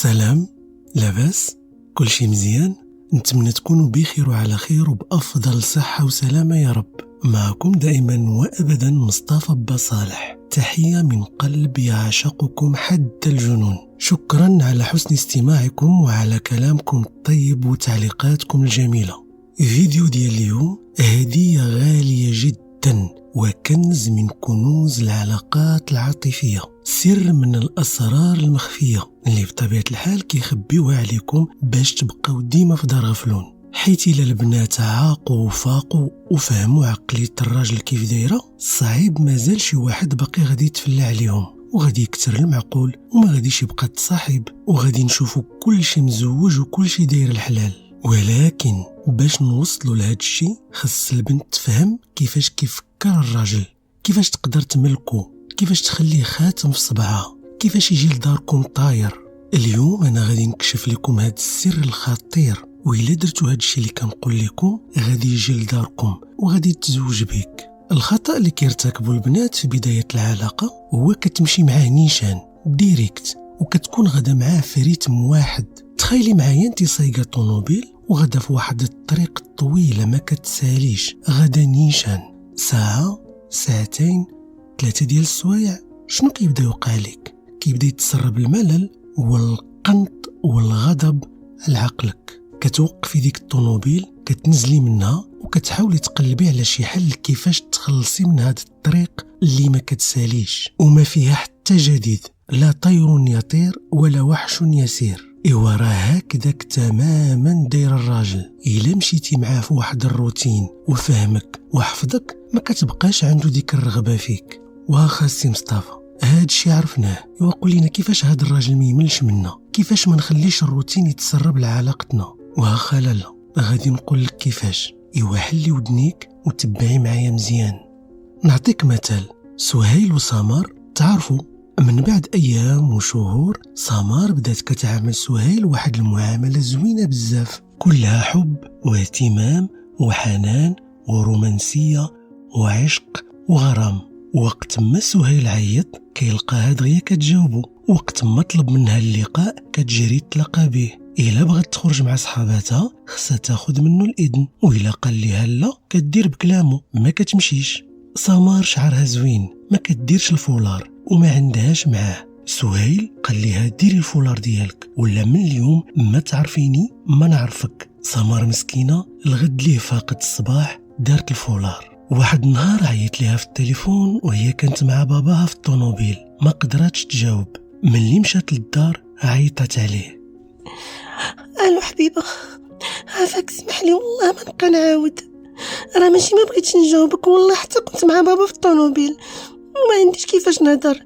سلام، لاباس؟ كل شي مزيان؟ نتمنى تكونوا بخير وعلى خير وبأفضل صحة وسلامة يا رب. معكم دائما وأبدا مصطفى بصالح، تحية من قلب يعشقكم حد الجنون. شكرا على حسن استماعكم وعلى كلامكم الطيب وتعليقاتكم الجميلة. فيديو ديال اليوم هدية غالية جدا وكنز من كنوز العلاقات العاطفية، سر من الأسرار المخفية اللي بطبيعة الحال كيخبيوها عليكم باش تبقاو ديما في دار غفلون. حيت إلا البنات عاقوا وفاقوا وفهموا عقلية الراجل كيف دايرة، صعيب مازال شي واحد باقي غادي يتفلى عليهم وغادي يكتر المعقول وما غاديش يبقى تصاحب، وغادي نشوفوا كل شي مزوج وكل شي داير الحلال. ولكن باش نوصلوا لهذا الشيء خص البنت تفهم كيفاش كيفكر الراجل، كيفاش تقدر تملكه، كيفاش تخليه خاتم في صبعها، كيفاش يجي لداركم طاير. اليوم انا غادي نكشف لكم هذا السر الخطير، وإلا درتوا هذا الشيء اللي كنقول لكم غادي يجي لداركم وغادي يتزوج بك. الخطأ اللي كيرتكبوا البنات في بداية العلاقة هو كتمشي معاه نيشان ديريكت وكتكون غدا معاه في ريتم واحد. تخيلي معايا انت سايقه طونوبيل وغدا في واحد الطريق طويله ما كتساليش، غدا نيشان ساعه ساعتين 3 ديال السوايع. شنو كيبدا يوقع لك؟ كيبدا يتسرب الملل والقنط والغضب على عقلك. كتوقفي ديك الطونوبيل كتنزلي منها وكتحاولي تقلبي على شي حل كيفاش تخلصي من هذا الطريق اللي ما كتساليش وما فيها حتى جديد، لا طير يطير ولا وحش يسير. إيوا راه هكذاك تماما داير الراجل. إلا مشيتي معاه في واحد الروتين وفهمك وحفظك ما كتبقاش عنده ديك الرغبة فيك. واخا سي مصطفى هاد الشي عرفناه، إيوا قول لنا كيفاش هاد الراجل ما يملش منا، كيفاش ما نخليش الروتين يتسرب لعلاقتنا. واخا لا غادي نقول لك كيفاش. إيوا حلي ودنيك وتبعي معايا مزيان. نعطيك مثال، سهيل وسمر تعرفوا. من بعد أيام وشهور سمر بدات كتعامل سهيل واحد المعاملة زوينة بزاف، كلها حب واهتمام وحنان ورومانسية وعشق وغرام. وقت ما سهيل عيط كيلقاها دغيا كتجاوبو، وقت ما طلب منها اللقاء كتجري تلقى به. إلا بغات تخرج مع صحاباتها خصها تاخد منه الإذن، وإلا قال لها لا كدير بكلامه ما كتمشيش. سمر شعرها زوين ما كديرش الفولار وما عندهاش معاه. سهيل قال لها ديري الفولار ديالك ولا من اليوم ما تعرفيني ما نعرفك. سمر مسكينة الغد ليه فاقد الصباح دارت الفولار. واحد النهار عيط لها في التليفون وهي كانت مع باباها في الطونوبيل، ما قدراتش تجاوب. ملي مشات للدار عيطت عليه. الو حبيبه، عافاك سمح لي والله ما نبقى نعاود، راه ماشي ما بغيتش نجاوبك والله، حتى كنت مع بابا في الطونوبيل وما عنديش كيفاش نهضر.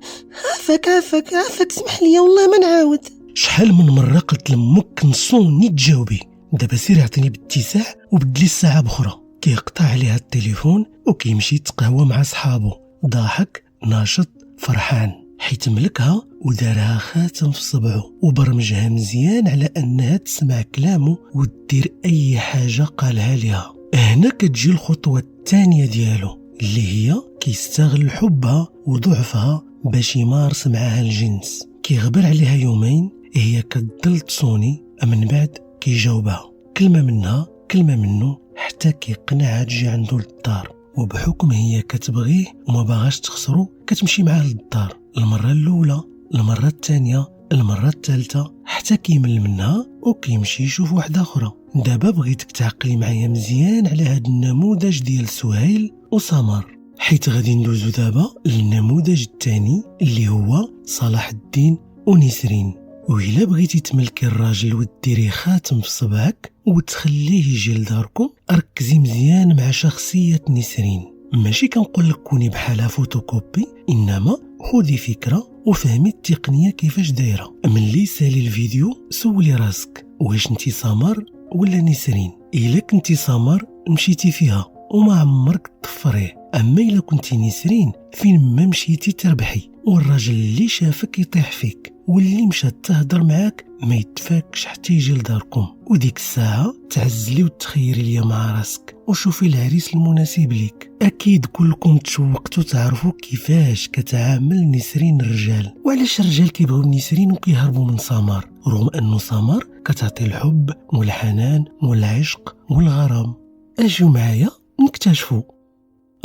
عافاك سمح لي والله ما نعاود. شحال من مره قلت لامك نصوني تجاوبي، دابا سير عطيني باتساع وبدلي الساعه بخرى. كيقطع عليها التليفون وكيمشي يتقهوى مع صحابه، ضاحك ناشط فرحان حيت ملكها ودارها خاتم في صبعه وبرمجها مزيان على انها تسمع كلامه وتدير اي حاجه قالها لها. هنا كتجي الخطوه الثانيه ديالو اللي هي كيستغل حبها وضعفها باش يمارس معها الجنس. كيغبر عليها يومين هي كتضل تصوني، من بعد كيجاوبها كلمه منها كلمه منه حتى كيقنعها تجي عنده للدار. وبحكم هي كتبغيه وما باغاش تخسرو كتمشي معاه للدار المره الاولى، المره الثانيه، المره الثالثه، حتى كيمل منها وكيمشي يشوف واحده اخرى. دابا بغيتك تعقلي معايا مزيان على هذا النموذج ديال سهيل وسمر، حيت غادي ندوزو دابا للنموذج الثاني اللي هو صلاح الدين ونسرين. وإلا بغيتي تملكي الراجل وديري خاتم في صبعك وتخليه يجي لداركم، ركزي مزيان مع شخصية نسرين. ماشي كنقول لك كوني بحالها فوتوكوبي، انما خذي فكرة وفهمي التقنية كيفاش دايرة. ملي يسالي الفيديو سولي راسك واش انتي سمر ولا نسرين. الا كنتي سمر مشيتي فيها وما عمرك تطفريه، اما الا كنتي نسرين فين ما مشيتي تربحي، والراجل اللي شافك يطيح فيك واللي مشات تهضر معاك ما يتفاكش حتى يجي لداركم. وديك الساعه تعزلي وتخيري ليا مع راسك وشوفي العريس المناسب ليك. اكيد كلكم تشوقتوا تعرفوا كيفاش كتعامل نسرين الرجال، وعلاش الرجال كيبغيو نسرين وكيهربوا من سمر، رغم انه سمر كتعطي الحب والحنان والعشق والغرام. اجيو معايا نكتشفوا.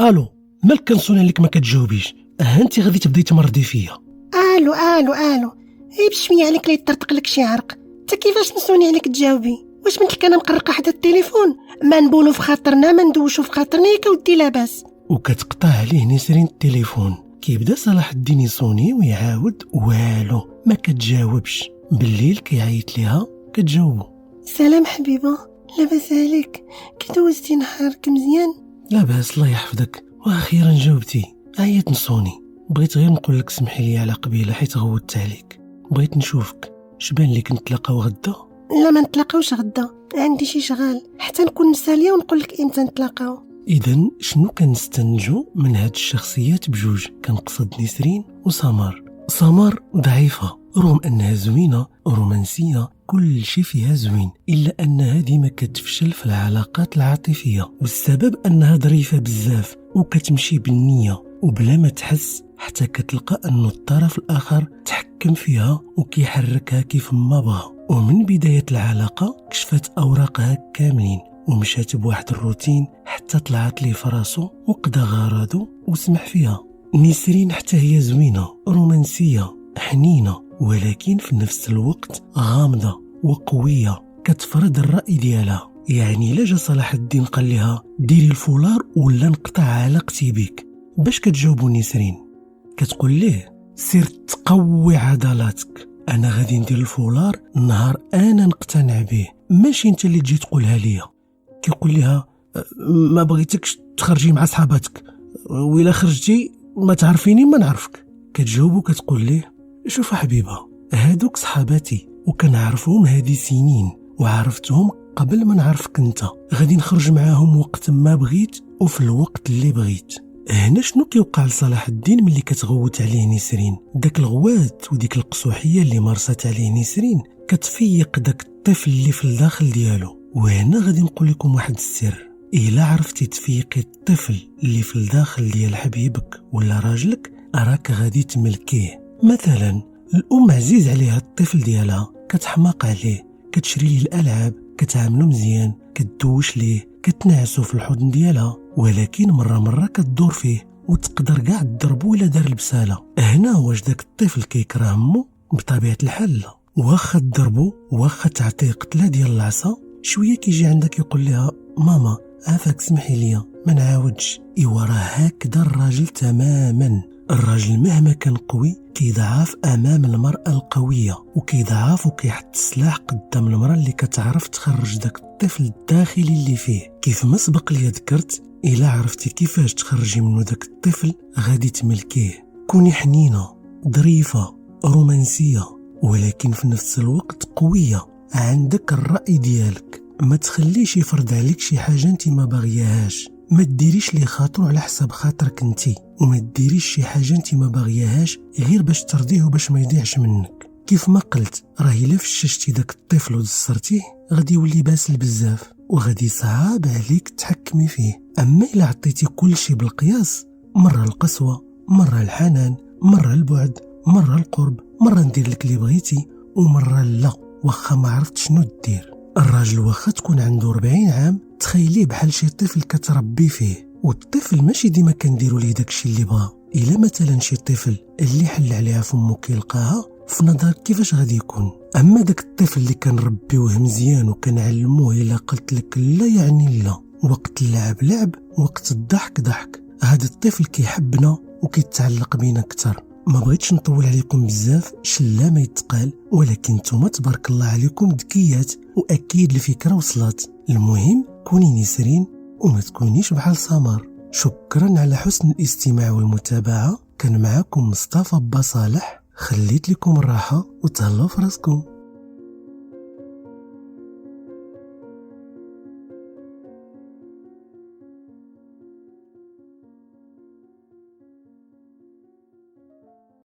الو، مالك كنصوني عليك ما كتجاوبيش؟ انت غادي تبداي تمرضي فيا. الو اي بشويه عليك لي يطرطق لك شي عرق. انت كيفاش نسوني عليك تجاوبي؟ واش بنتك انا مقرقه حدا التليفون؟ ما نبونو في خاطرنا، ما ندوشو في خاطرنا، ياك ودي لاباس. وكتقطع عليه نسرين التليفون. كيبدا صلاح الدين يصوني ويعاود والو، ما كتجاوبش. بالليل كيعيط ليها كتجاوبو. سلام حبيبه، لاباس عليك؟ كي دوزتي نهارك مزيان؟ لاباس الله يحفظك، واخيرا جاوبتي. عيط نصوني، بغيت غير نقول لك سمحي لي على قبيله حيت غودت عليك. بغيت نشوفك، شبان لك نتلاقاو غدا؟ لا ما نتلاقاوش غدا، عندي شي شغال حتى نكون مساليه ونقول لك امتى نتلاقاو. اذا شنو كنستنتجو من هاد الشخصيات بجوج؟ كنقصد نسرين وسمر. سمر ضعيفه رغم انها زوينه رومانسيه، كل شيء فيها زوين، الا انها ديما كتفشل في العلاقات العاطفيه، والسبب انها ظريفه بزاف وكتمشي بالنيه وبلا ما تحس، حتى كتلقى انه الطرف الاخر تحكم فيها وكيحركها كيف ما بغى. ومن بدايه العلاقه كشفت اوراقها كاملين ومشات بواحد الروتين حتى طلعت ليه فراسو وقضى غرضو وسمح فيها. نسرين حتى هي زوينه رومانسيه حنينه، ولكن في نفس الوقت غامضه وقويه، كتفرض الراي ديالها. يعني لا جا صلاح الدين قال لها ديري الفولار ولا نقطع علاقتي بك، باش كتجاوبوا نسرين؟ كتقول ليه سير تقوي عضلاتك، انا غادي ندير الفولار نهار انا نقتنع به، ماشي انت اللي تجي تقولها ليا. كيقول لها ما بغيتكش تخرجي مع صحاباتك، وإلا خرجتي ما تعرفيني ما نعرفك. كتجاوبو كتقول ليه شوف حبيبه، هادوك صحاباتي وكنعرفهم هادي سنين، وعرفتهم قبل ما نعرفك انت، غادي نخرج معاهم وقت ما بغيت وفي الوقت اللي بغيت. هنا شنو كيوقع لصلاح الدين ملي كتغوت عليه نسرين؟ داك الغوات وديك القصوحيه اللي مارست عليه نسرين كتفيق داك الطفل اللي في الداخل ديالو. وهنا غادي نقول لكم واحد السر، الا عرفتي تفيقي الطفل اللي في الداخل ديال حبيبك ولا راجلك، راك غادي تملكيه. مثلا الام عزيز عليها الطفل ديالها، كتحماق عليه، كتشري ليه الالعاب، كتعاملو مزيان، كتدوش ليه، كتنعسو في الحضن ديالها، ولكن مره كتدور فيه وتقدر كاع تضربو الا دار البساله. هنا واش داك الطفل كيكره امو؟ بطبيعه الحال لا. واخا تضربو واخا تعطيه قتله ديال العصا، شويه كيجي عندك يقول لها ماما عافاك سمحي لي ما نعاودش. ايوا راه هكذا الراجل تماما. الراجل مهما كان قوي كيضعف امام المراه القويه، وكيضعف وكيحط السلاح قدام المراه اللي كتعرف تخرج داك الطفل الداخلي اللي فيه. كيف ما سبق لي ذكرت، الا عرفتي كيفاش تخرجي منه داك الطفل غادي تملكيه. كوني حنينه ظريفه رومانسيه، ولكن في نفس الوقت قويه، عندك الراي ديالك، ما تخليش يفرض عليك شي حاجه انت ما باغياهاش، ما ديريش لي خاطر على حساب خاطرك انت، وما ديريش شي حاجه انت ما باغياهاش غير باش ترضيه وباش ما يضيعش منك. كيف ما قلت، راه الا فششتي داك الطفل ودسرتيه غادي يولي باسل بزاف وغادي صعاب عليك تحكمي فيه. اما الا عطيتي كل شيء بالقياس، مره القسوه، مره الحنان، مره البعد، مره القرب، مره ندير لك اللي بغيتي ومره لا، واخا ما عرفت شنو دير. الراجل واخا تكون عنده 40 عام تخيليه بحال شي طفل كتربي فيه، والطفل ماشي ديما كنديرو ليه داكشي اللي بغا. الا مثلا شي طفل اللي حل عليها فمو كيلقاها، في نظرك كيفاش غادي يكون؟ اما داك الطفل اللي كنربيوه مزيان وكنعلموه الا قلت لك لا يعني لا، وقت اللعب لعب، وقت الضحك ضحك، هذا الطفل كيحبنا وكيتعلق بينا اكثر. ما بغيتش نطول عليكم بزاف، شلا ما يتقال، ولكن نتوما تبارك الله عليكم ذكيات، واكيد الفكره وصلت. المهم كوني نسرين وما تكونيش بحال سمر. شكرا على حسن الاستماع والمتابعه. كان معكم مصطفى بصالح، خليت لكم الراحه وتهلاو في راسكم.